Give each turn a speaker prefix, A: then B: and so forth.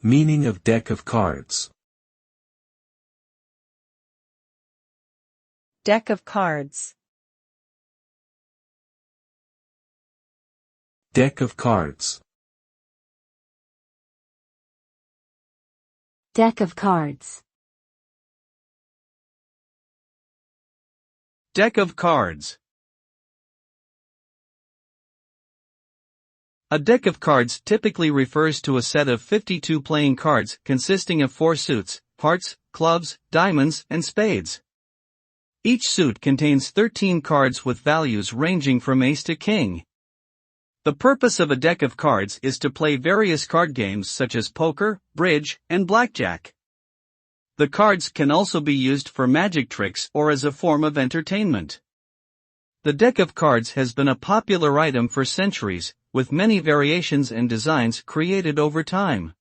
A: Meaning of deck of cards.
B: Deck of cards.
A: Deck of cards.
C: Deck of cards.
D: Deck of cards. A deck of cards typically refers to a set of 52 playing cards consisting of 4 suits, hearts, clubs, diamonds, and spades. Each suit contains 13 cards with values ranging from ace to king. The purpose of a deck of cards is to play various card games such as poker, bridge, and blackjack. The cards can also be used for magic tricks or as a form of entertainment. The deck of cards has been a popular item for centuries, with many variations and designs created over time.